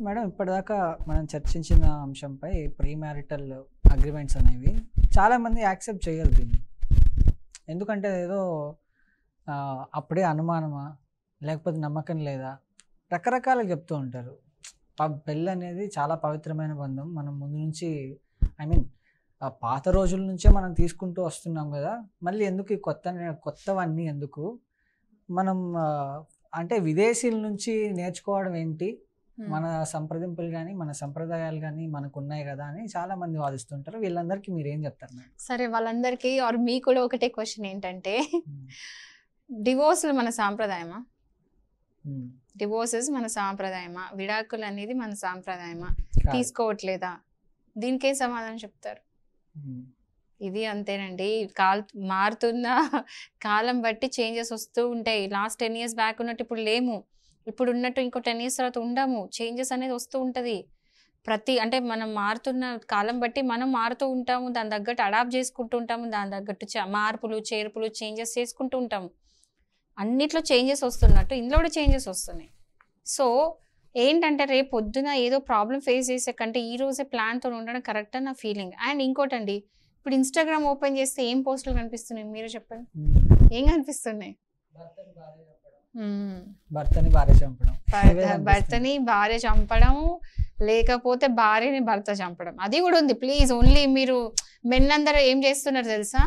Madam ఇప్పటిదాకా మనం చర్చించిన అంశంపై ప్రీ మ్యారిటల్ అగ్రిమెంట్స్ అనేవి చాలామంది యాక్సెప్ట్ చేయరు దీన్ని. ఎందుకంటే ఏదో అప్పుడే అనుమానమా లేకపోతే నమ్మకం లేదా రకరకాలుగా చెప్తూ ఉంటారు. పెళ్ళి అనేది చాలా పవిత్రమైన బంధం. మనం ముందు నుంచి పాత రోజుల నుంచే మనం తీసుకుంటూ వస్తున్నాం కదా, మళ్ళీ ఎందుకు ఈ కొత్తవన్నీ ఎందుకు? మనం అంటే విదేశీల నుంచి నేర్చుకోవడం ఏంటి? మన సంప్రదింపులు కానీ మన సంప్రదాయాలు కానీ మనకు ఉన్నాయి కదా అని చాలా మంది వాదిస్తుంటారు. వీళ్ళందరికీ మీరు ఏం చెప్తారు మేడం? సరే, వాళ్ళందరికీ ఆర్ మీ కూడా ఒకటే క్వశ్చన్ ఏంటంటే, డివోర్స్లు మన సాంప్రదాయమా? డివోర్సెస్ మన సాంప్రదాయమా? విడాకులు అనేది మన సాంప్రదాయమా? తీసుకోవట్లేదా? దీనికే సమాధానం చెప్తారు. ఇది అంతేనండి. మారుతున్న కాలం బట్టి చేంజెస్ వస్తూ ఉంటాయి. లాస్ట్ 10 years బ్యాక్ ఉన్నట్టు ఇప్పుడు లేము. ఇప్పుడు ఉన్నట్టు ఇంకో 10 years తర్వాత ఉండము. చేంజెస్ అనేది వస్తూ ఉంటుంది. అంటే మనం మారుతున్న కాలం బట్టి మనం మారుతూ ఉంటాము. దాని తగ్గట్టు అడాప్ట్ చేసుకుంటూ ఉంటాము. దాని తగ్గట్టు మార్పులు చేర్పులు చేంజెస్ చేసుకుంటూ ఉంటాము. అన్నిట్లో చేంజెస్ వస్తున్నట్టు ఇందులో కూడా చేంజెస్ వస్తున్నాయి. సో ఏంటంటే రేపు పొద్దున ఏదో ప్రాబ్లం ఫేస్ చేసే కంటే ఈ రోజే ప్లాన్తో ఉండడం కరెక్ట్ అని నా ఫీలింగ్. అండ్ ఇంకోటండి, ఇప్పుడు ఇన్స్టాగ్రామ్ ఓపెన్ చేస్తే ఏం పోస్టులు కనిపిస్తున్నాయి మీరే చెప్పండి? ఏం కనిపిస్తున్నాయి? భర్తని భార్య చంపడం, లేకపోతే భార్యని భర్త చంపడం, అది కూడా ఉంది. ప్లీజ్, ఓన్లీ మీరు మెన్ అందరూ ఏం చేస్తున్నారు తెలుసా?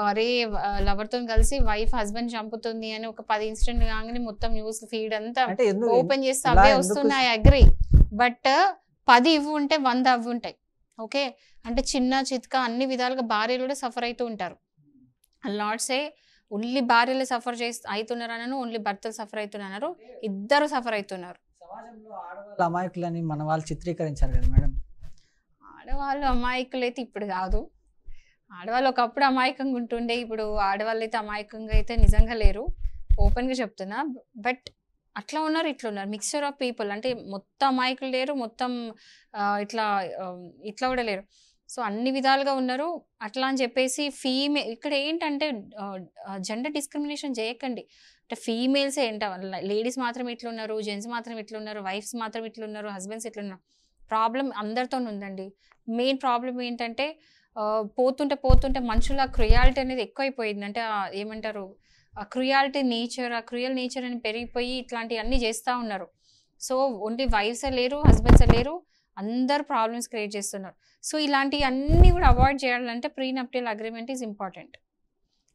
అరే లవర్తో కలిసి వైఫ్ హస్బెండ్ చంపుతుంది అని ఒక 10 ఇన్సిడెంట్ కాగానే మొత్తం న్యూస్ ఫీడ్ అంతా ఓపెన్ చేస్తే అవే వస్తున్నాయి. అగ్రి. బట్ 10 ఇవి ఉంటే 100 అవి ఉంటాయి. ఓకే, అంటే చిన్న చిత్క అన్ని విధాలుగా భార్యలు కూడా సఫర్ అవుతూ ఉంటారు. నాట్ సే ఓన్లీ భార్యలు సఫర్ అవుతున్నారు అన్నారు, ఓన్లీ భర్తలు సఫర్ అవుతున్నారు, ఇద్దరు సఫర్ అవుతున్నారు. అమాయకులని మన వాళ్ళు చిత్రీకరించారు కదా మేడం. ఆడవాళ్ళు అమాయకులు అయితే ఇప్పుడు కాదు. ఆడవాళ్ళు ఒకప్పుడు అమాయకంగా ఉంటుండే, ఇప్పుడు ఆడవాళ్ళు అయితే అమాయకంగా అయితే నిజంగా లేరు. ఓపెన్గా చెప్తున్నా. బట్ అట్లా ఉన్నారు, ఇట్లా ఉన్నారు, మిక్స్చర్ ఆఫ్ పీపుల్. అంటే మొత్తం అమాయకులు లేరు, మొత్తం ఇట్లా కూడా లేరు. సో అన్ని విధాలుగా ఉన్నారు. అట్లా అని చెప్పేసి ఇక్కడ ఏంటంటే జెండర్ డిస్క్రిమినేషన్ చేయకండి. అంటే ఫీమేల్సే లేడీస్ మాత్రం ఇట్లున్నారు, జెంట్స్ మాత్రం ఇట్లున్నారు, వైఫ్స్ మాత్రం ఇట్లున్నారు, హస్బెండ్స్ ఇట్లున్నారు. ప్రాబ్లం అందరితో ఉందండి. మెయిన్ ప్రాబ్లం ఏంటంటే పోతుంటే మనుషుల క్రుయాలిటీ అనేది ఎక్కువైపోయింది. అంటే ఏమంటారు, ఆ క్రుయాలిటీ నేచర్, ఆ క్రుయల్ నేచర్ అని పెరిగిపోయి ఇట్లాంటివన్నీ చేస్తూ ఉన్నారు. సో ఓన్లీ వైఫ్సే లేరు, హస్బెండ్సే లేరు, అందరు ప్రాబ్లమ్స్ క్రియేట్ చేస్తున్నారు. సో ఇలాంటివి అన్నీ కూడా అవాయిడ్ చేయాలంటే ప్రీనప్టియల్ అగ్రిమెంట్ ఈజ్ ఇంపార్టెంట్.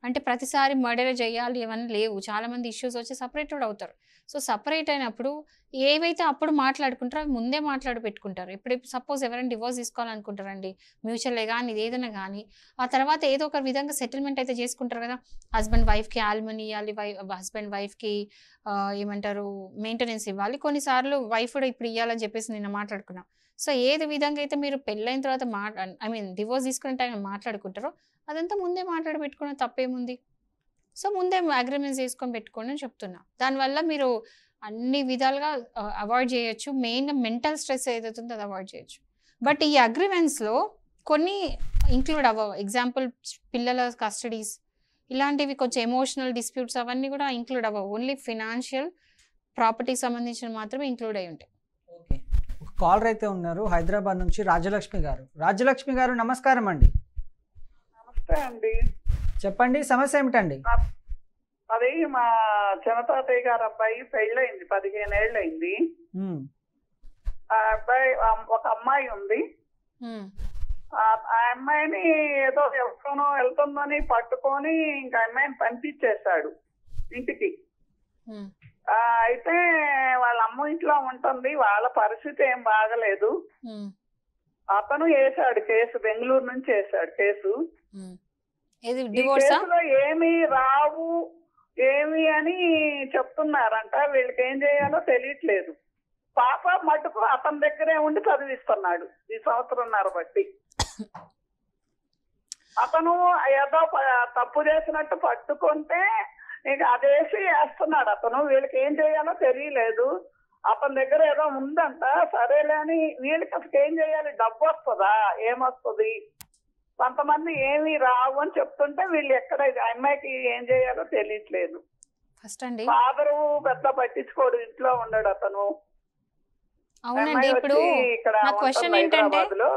అంటే ప్రతిసారి మర్డర్ చేయాలి ఇవన్నీ లేవు. చాలామంది ఇష్యూస్ వచ్చి సపరేట్ కూడా అవుతారు. సో సపరేట్ అయినప్పుడు ఏవైతే అప్పుడు మాట్లాడుకుంటారో అవి ముందే మాట్లాడి పెట్టుకుంటారు. ఇప్పుడు సపోజ్ ఎవరైనా డివోర్స్ తీసుకోవాలనుకుంటారండి, మ్యూచువల్లే కానీ ఏదైనా కానీ, ఆ తర్వాత ఏదో ఒక విధంగా సెటిల్మెంట్ అయితే చేసుకుంటారు కదా. హస్బెండ్ వైఫ్కి ఆల్మనీ ఇవ్వాలి, హస్బెండ్ వైఫ్కి ఏమంటారు మెయింటెనెన్స్ ఇవ్వాలి. కొన్నిసార్లు వైఫ్ కూడా ఇప్పుడు ఇవ్వాలని చెప్పేసి నిన్న మాట్లాడుకున్నాం. సో ఏది విధంగా అయితే మీరు పెళ్ళైన తర్వాత డివోర్స్ తీసుకునే టైం మాట్లాడుకుంటారో అదంతా ముందే మాట్లాడి పెట్టుకున్న తప్పేముంది? సో ముందే అగ్రిమెంట్స్ చేసుకొని పెట్టుకోండి అని చెప్తున్నా. దానివల్ల మీరు అన్ని విధాలుగా అవాయిడ్ చేయొచ్చు. మెయిన్గా మెంటల్ స్ట్రెస్ ఏదైతుందో అది అవాయిడ్ చేయొచ్చు. బట్ ఈ అగ్రిమెంట్స్లో కొన్ని ఇంక్లూడ్ అవ్వవు. ఎగ్జాంపుల్ పిల్లల కస్టడీస్ ఇలాంటివి, కొంచెం ఎమోషనల్ డిస్ప్యూట్స్ అవన్నీ కూడా ఇంక్లూడ్ అవ్వవు. ఓన్లీ ఫినాన్షియల్ ప్రాపర్టీకి సంబంధించిన మాత్రమే ఇంక్లూడ్ అయి ఉంటాయి. ఓకే, ఒక కాలర్ అయితే ఉన్నారు హైదరాబాద్ నుంచి, రాజ్యలక్ష్మి గారు. రాజ్యలక్ష్మి గారు నమస్కారం అండి. నమస్తే అండి, చెప్పండి సమస్య ఏమిటండి? అది మా చిన్నతాతయ్య గారు అబ్బాయి పెళ్ళయింది, 15 ఏళ్ళు అయింది. ఆ అబ్బాయి ఒక అమ్మాయి ఉంది. ఆ అమ్మాయిని ఏదో ఎవరితోనో వెళ్తుందని పట్టుకొని ఇంకా అమ్మాయిని పంపించేశాడు ఇంటికి. అయితే వాళ్ళ అమ్మ ఇంట్లో ఉంటుంది, వాళ్ళ పరిస్థితి ఏం బాగలేదు. అతను వేసాడు కేసు, బెంగళూరు నుంచి వేసాడు కేసు. ఈ కేసులో ఏమి రావు ఏమి అని చెప్తున్నారంట. వీళ్ళకి ఏం చేయాలో తెలియట్లేదు. పాప మటుకు అతని దగ్గరే ఉండి చదివిస్తున్నాడు ఈ 1.5 సంవత్సరం బట్టి. అతను ఏదో తప్పు చేసినట్టు పట్టుకుంటే ఇక అదేసి వేస్తున్నాడు అతను. వీళ్ళకి ఏం చేయాలో తెలియలేదు. అతని దగ్గర ఏదో ఉందంట. సరేలే అని వీళ్ళకి అసలు ఏం చేయాలి? డబ్బు వస్తుందా, ఏమొస్తుంది? కొంతమంది ఏమి రావు అని చెప్తుంటే వీళ్ళు ఎక్కడ అమ్మాయికి ఏం చేయాలో తెలియట్లేదు. ఫాదరు పెద్ద పట్టించుకోడు, ఇంట్లో ఉండడు అతను. అవునండి. అమ్మాయి ఇప్పుడు వచ్చి ఇక్కడ నా ఉంటుంది క్వశ్చన్ ఏంటంటే హైదరాబాద్ లో.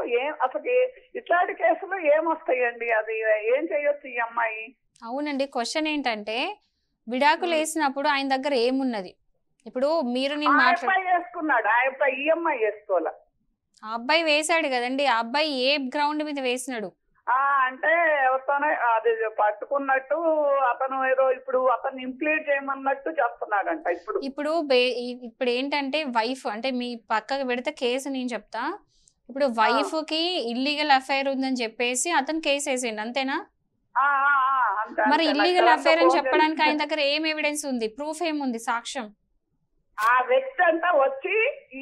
అసలు ఇట్లాంటి కేసులు ఏమొస్తాయండి? అది ఏం చేయొచ్చు ఈ అమ్మాయి? అవునండి, క్వశ్చన్ ఏంటంటే విడాకులు వేసినప్పుడు ఆయన దగ్గర ఏమున్నది? ఇప్పుడు మీరు ఆ నేను మాట్లాడు అబ్బాయి వేసుకున్నాడు, ఆ అబ్బాయి ఈ అమ్మాయి వేసుకోవాల. ఆ అబ్బాయి వేశాడు కదండి, ఆ అబ్బాయి ఏ గ్రౌండ్ మీద వేసినాడు? అంటే ఎవరితోనే అది పట్టుకున్నట్టు అతను ఏదో ఇప్పుడు అతను ఇంప్లీట్ చేయమన్నట్టు చేస్తున్నాడంట. ఇప్పుడు ఏంటంటే వైఫ్ అంటే మీ పక్కకు పెడితే కేసు నేను చెప్తా. ఇప్పుడు వైఫ్ కి ఇల్లీగల్ అఫైర్ ఉందని చెప్పేసి అతను కేసు వేసిండు, అంతేనా? మరి ఇల్లీగల్ అఫైర్ అని చెప్పడానికి ఆయన దగ్గర ఏం ఎవిడెన్స్ ఉంది? ప్రూఫ్ ఏముంది? సాక్ష్యం? ఆ వ్యక్తి అంతా వచ్చి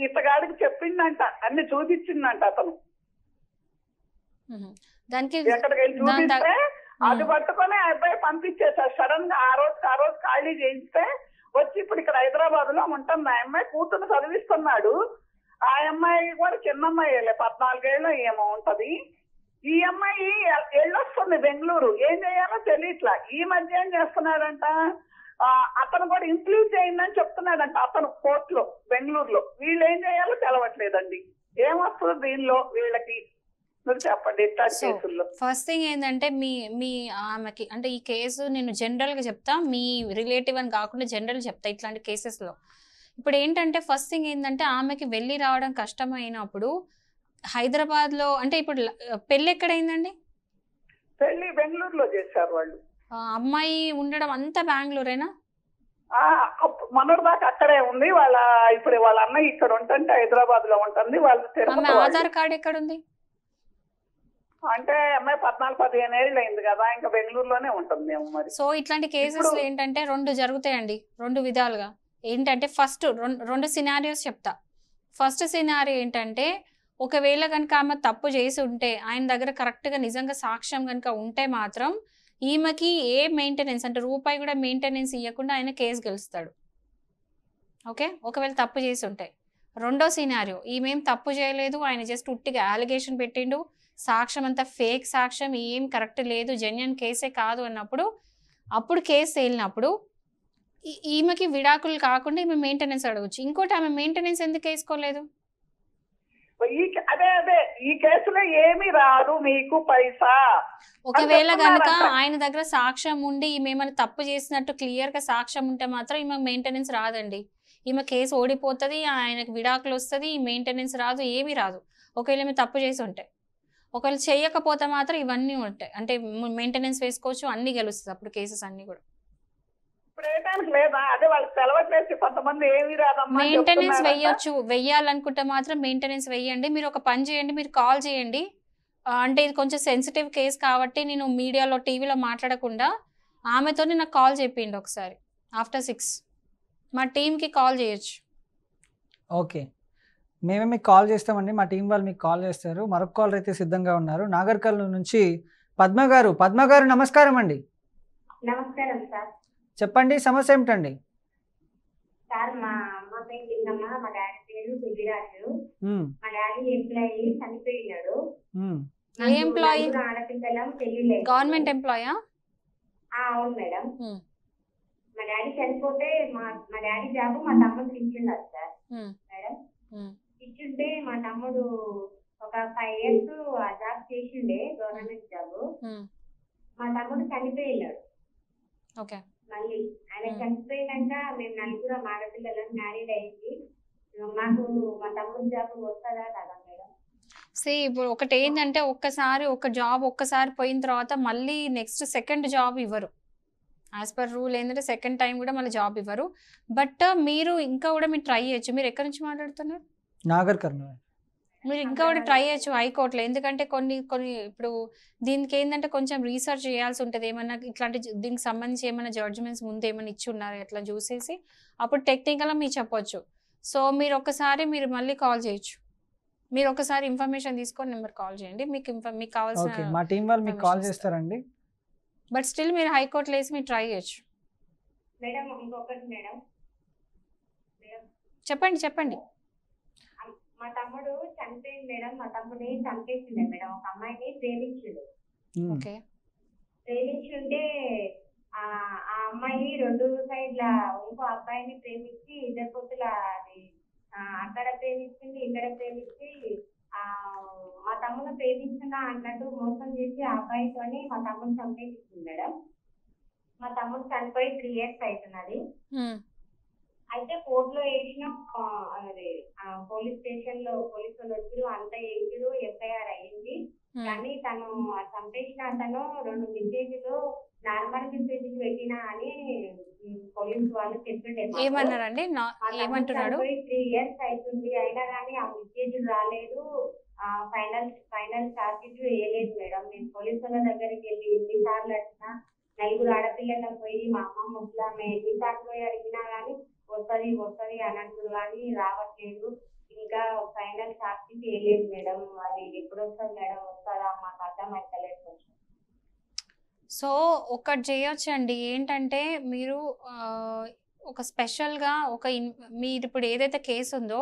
ఇతగాడికి చెప్పిందంట, అన్ని చూపించిందంట అతను. దానికి ఎక్కడికి వెళ్ళి చూపిస్తే అది పట్టుకొని ఆ అబ్బాయి పంపించేశారు సడన్ గా. ఆ రోజు ఖాళీ చేయిస్తే వచ్చి ఇప్పుడు ఇక్కడ హైదరాబాద్ లో ఉంటుంది. ఆ అమ్మాయి కూతురు చదివిస్తున్నాడు. ఆ అమ్మాయి కూడా చిన్న అమ్మాయి, 14 ఏళ్ళు ఏమో ఉంటది. ఈ అమ్మాయి వెళ్ళొస్తుంది బెంగళూరు. ఏం చేయాలో తెలియట్లా. ఈ మధ్య ఏం చేస్తున్నాడంట, అతను కూడా ఇంక్లూడ్ చేయిందని చెప్తున్నాడంట అతను కోర్టులో బెంగళూరులో. వీళ్ళు ఏం చేయాలో తెలవట్లేదండి. ఏమొస్తుంది దీనిలో వీళ్ళకి చెప్పండి ఇట్లాంటి కేసుల్లో? ఫస్ట్ థింగ్ ఏంటంటే మీ ఆమెకి అంటే ఈ కేసు నేను జనరల్ గా చెప్తా, మీ రిలేటివ్ అని కాకుండా జనరల్ చెప్తా ఇట్లాంటి కేసెస్ లో. ఇప్పుడు ఏంటంటే ఫస్ట్ థింగ్ ఏంటంటే ఆమెకి వెళ్ళి రావడం కష్టమైనప్పుడు హైదరాబాద్ లో అంటే ఇప్పుడు పెళ్లి ఎక్కడైందండి? పెళ్లి బెంగళూరులో చేశారు వాళ్ళు. అమ్మాయి ఉండడం అంతా బెంగళూరేనా? మనోడు దాకా అక్కడే ఉంది. ఇప్పుడు వాళ్ళ అన్నయ్య ఇక్కడ ఉంటుంటే హైదరాబాద్ లో ఉంటుంది. వాళ్ళు ఆధార్ కార్డ్ ఎక్కడ ఉంది? అంటే అమ్మాయి 14-15 ఏళ్ళు అయింది కదా, ఇంకా బెంగళూరులోనే ఉంటుంది మరి. సో ఇట్లాంటి కేసెస్ ఏంటంటే 2 జరుగుతాయండి, 2 విధాలుగా. ఏంటంటే ఫస్ట్ 2 సినారియోస్ చెప్తా. ఫస్ట్ సినారియో ఏంటంటే ఒకవేళ కనుక ఆమె తప్పు చేసి ఉంటే, ఆయన దగ్గర కరెక్ట్గా నిజంగా సాక్ష్యం కనుక ఉంటే మాత్రం ఈమెకి ఏ మెయింటెనెన్స్ అంటే రూపాయి కూడా మెయింటెనెన్స్ ఇవ్వకుండా ఆయన కేసు గెలుస్తాడు. ఓకే, ఒకవేళ తప్పు చేసి ఉంటే. రెండో సినారియో, ఈమెం తప్పు చేయలేదు, ఆయన జస్ట్ ఉట్టిగా అలిగేషన్ పెట్టిండు, సాక్ష్యం అంతా ఫేక్ సాక్ష్యం, ఏం కరెక్ట్ లేదు, జెన్యున్ కేసే కాదు అన్నప్పుడు, అప్పుడు కేసు తేలినప్పుడు ఈమెకి విడాకులు కాకుండా ఈమె మెయింటెనెన్స్ అడగచ్చు. ఇంకోటి, ఆమె మెయింటెనెన్స్ ఎందుకు వేసుకోలేదు? అదే ఈ కేసులో ఏమీ రాదు మీకు పైసా. ఒకవేళ గనుక ఆయన దగ్గర సాక్ష్యం ఉండి ఈమె ఏమైనా తప్పు చేసినట్టు క్లియర్ గా సాక్ష్యం ఉంటే మాత్రం ఈమె మెయింటెనెన్స్ రాదండి. ఈమె కేసు ఓడిపోతుంది, ఆయనకు విడాకులు వస్తుంది, ఈ మెయింటెనెన్స్ రాదు, ఏమీ రాదు. ఒకవేళ ఈమె తప్పు చేసి ఉంటాయి. ఒకవేళ చేయకపోతే మాత్రం ఇవన్నీ ఉంటాయి, అంటే మెయింటెనెన్స్ వేసుకోవచ్చు, అన్ని గెలుస్తుంది అప్పుడు కేసెస్ అన్ని కూడా. మెయింటెనెన్స్ వెయ్యొచ్చు, వెయ్యాలనుకుంటే మాత్రం మెయింటెనెన్స్ వెయ్యండి. మీరు ఒక పని చేయండి, మీరు కాల్ చేయండి. అంటే ఇది కొంచెం సెన్సిటివ్ కేసు కాబట్టి నేను మీడియాలో టీవీలో మాట్లాడకుండా ఆమెతోనే నాకు కాల్ చెప్పిండి ఒకసారి ఆఫ్టర్ 6 మా టీంకి కాల్ చేయొచ్చు. ఓకే, మేమే మీకు కాల్ చేస్తామండి, మా టీం వాళ్ళు మీకు కాల్ చేస్తారు. మరొక కాల్ అయితే సిద్ధంగా ఉన్నారు. నాగర్కర్నూలు నుంచి పద్మ గారు నమస్కారం అండి. నమస్కారం సార్. చెప్పండి, సమస్య ఏమిటండి? సార్, మా అమ్మ పేరు లింగమ్మ, మా డాడీ పేరు పెద్దిరాజు. మా డాడీ ఎంప్లాయీ చనిపోయినాడు. ఆడపిల్లలం, పెళ్లి. గవర్నమెంట్ ఎంప్లాయా? అవును మేడం. మా డాడీ చనిపోతే మా డాడీ జాబ్ మా తమ్ముడు ఇచ్చిండారు సార్ మేడం. ఇచ్చుంటే మా తమ్ముడు ఒక 5 years ఆ జాబ్ చేసిండే, గవర్నమెంట్ జాబ్. మా తమ్ముడు చనిపోయినాడు. ఓకే, మళ్ళీ ఆయన చనిపోయినాక మేము 4 ఆడపిల్లలం, మ్యారీడ్ అయింది. మాకు మా తమ్ముడు జాబ్ వస్తుందా కదా మేడం? ఇప్పుడు ఒకటి ఏంటంటే ఒక జాబ్ ఒక్కసారి పోయిన తర్వాత మళ్ళీ నెక్స్ట్ సెకండ్ జాబ్ ఇవ్వరు. యాజ్ పర్ రూల్ ఏంటంటే సెకండ్ టైం కూడా మళ్ళీ జాబ్ ఇవ్వరు. బట్ మీరు ఇంకా కూడా మీరు ట్రై చేయొచ్చు. మీరు ఎక్కడి నుంచి మాట్లాడుతున్నారు? నాగర్కర్నూలు. మీరు ఇంకా కూడా ట్రై చేయొచ్చు హైకోర్టులో. ఎందుకంటే కొన్ని ఇప్పుడు దీనికి ఏంటంటే కొంచెం రీసెర్చ్ చేయాల్సి ఉంటుంది. ఏమన్నా ఇట్లాంటి దీనికి సంబంధించి ఏమైనా జడ్జిమెంట్స్ ముందు ఏమైనా ఇచ్చి ఉన్నారు అట్లా చూసేసి అప్పుడు టెక్నికల్గా మీరు చెప్పొచ్చు. సో మీరు మీరు మళ్ళీ కాల్ చేయొచ్చు. మీరు ఒకసారి ఇన్ఫర్మేషన్ తీసుకొని నెంబర్ కాల్ చేయండి, మీకు కావాల్సిన మా టీం వాళ్ళు మీకు కాల్ చేస్తారండి. బట్ స్టిల్ మీరు హైకోర్టులో వేసి మీరు ట్రై చేయొచ్చు. మేడం ఇంకొకటి మేడం, చెప్పండి. మా తమ్ముడు చనిపోయింది మేడం. మా తమ్ముడిని చంపేసిండే మేడం. ఒక అమ్మాయిని ప్రేమించిండు. ప్రేమించుంటే ఆ అమ్మాయి 2 సైడ్ల ఇంకో అబ్బాయిని ప్రేమించి 2 పొత్తుల అది అక్కడ ప్రేమించింది, ఇక్కడ ప్రేమించి మా తమ్ముడు ప్రేమిస్తున్నా అన్నట్టు మోసం చేసి ఆ అబ్బాయితోని మా తమ్ముడు చంపేసింది మేడం. మా తమ్ముడు చనిపోయి 3 years అవుతున్నది. అయితే కోర్టులో వేసిన పోలీస్ స్టేషన్ లో పోలీసు వాళ్ళు వచ్చారు, అంతా వేసారు, FIR అయ్యింది. కానీ తను చంపేసిన అతను 2 మెసేజ్లు నార్మల్ మెసేజ్ పెట్టినా అని పోలీసు వాళ్ళు చెప్తుండే. ఏమన్నారండి? ఏమంటున్నాడు? 3 years అవుతుంది అయినా కానీ ఆ మెసేజ్ రాలేదు, ఫైనల్ ఛార్జ్ షీట్ వేయలేదు మేడం. నేను పోలీసు వాళ్ళ దగ్గరికి వెళ్ళి ఎన్నిసార్లు అడిగినా, 4 ఆడపిల్లలకు పోయి మా అమ్మ ముసలామె ఎన్నిసార్లు పోయి అడిగినా కానీ వస్తుంది అని అంటారు కానీ రావట్లేదు. ఇంకా ఫైనల్ ఛార్జ్ షీట్ వేయలేదు మేడం. అది ఎప్పుడు వస్తుంది మేడం? వస్తుందా? మాకు అర్థం అవుతలేదు. సో ఒకటి చేయొచ్చండి, ఏంటంటే మీరు ఒక స్పెషల్గా మీరు ఇప్పుడు ఏదైతే కేసు ఉందో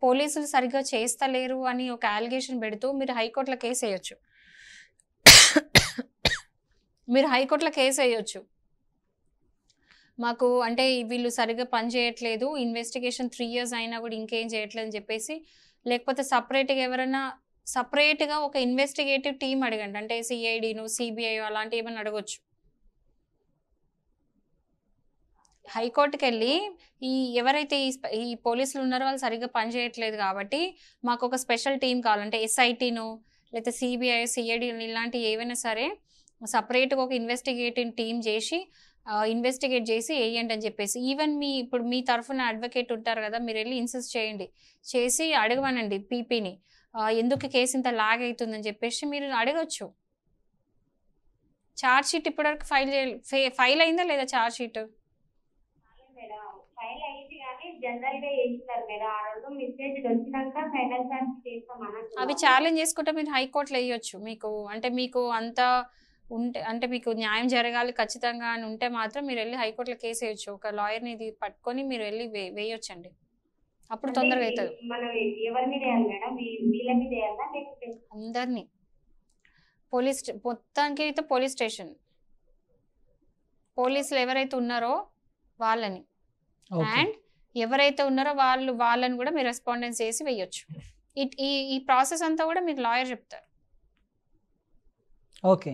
పోలీసులు సరిగ్గా చేస్తలేరు అని ఒక అలిగేషన్ పెడుతూ మీరు హైకోర్టులో కేసు వేయొచ్చు. మాకు అంటే వీళ్ళు సరిగ్గా పని చేయట్లేదు, ఇన్వెస్టిగేషన్ 3 years అయినా కూడా ఇంకేం చేయట్లేదు అని చెప్పేసి, లేకపోతే సపరేట్గా ఒక ఇన్వెస్టిగేటివ్ టీం అడగండి. అంటే CIDను, CBI అలాంటి ఏమైనా అడగొచ్చు. హైకోర్టుకి వెళ్ళి ఎవరైతే ఈ పోలీసులు ఉన్నారో వాళ్ళు సరిగ్గా పని చేయట్లేదు కాబట్టి మాకు ఒక స్పెషల్ టీం కావాలంటే SITను లేకపోతే CBI, CID ఇలాంటివి ఏవైనా సరే సపరేట్గా ఒక ఇన్వెస్టిగేటివ్ టీం చేసి ఇన్వెస్టిగేట్ చేసి వేయండి అని చెప్పేసి. ఈవెన్ ఇప్పుడు మీ తరఫున అడ్వకేట్ ఉంటారు కదా, మీరు వెళ్ళి ఇన్సిస్ట్ చేసి అడగమనండి పీపీని, ఎందుకు కేసు ఇంత లాగ్ అవుతుందని చెప్పేసి మీరు అడగచ్చు. ఛార్జ్ షీట్ ఇప్పటివరకు ఫైల్ అయిందా లేదా? ఛార్జ్ షీట్ ఫైల్ అయింది కానీ జనరల్ గా చేస్తారు మేడం. ఆ రోజు మెసేజ్ వచ్చినాక ఫైనల్ ఛార్జ్ చేస్తామని అవి ఛాలెంజ్ చేసుకుంటే మీరు హైకోర్టులో వేయొచ్చు. మీకు అంత ఉంటే, అంటే మీకు న్యాయం జరగాలి ఖచ్చితంగా అని ఉంటే మాత్రం మీరు వెళ్ళి హైకోర్టులో కేసు వేయొచ్చు. ఒక లాయర్ని ఇది పట్టుకొని మీరు వెళ్ళి వేయొచ్చండి, అప్పుడు తొందరగా అవుతుంది. అందరినీ మొత్తానికి అయితే పోలీస్ స్టేషన్ పోలీసులు ఎవరైతే ఉన్నారో వాళ్ళని, అండ్ ఎవరైతే ఉన్నారో వాళ్ళని కూడా మీరు రెస్పాండెన్స్ చేసి వేయొచ్చు. ఈ ప్రాసెస్ అంతా కూడా మీకు లాయర్ చెప్తారు. ఓకే.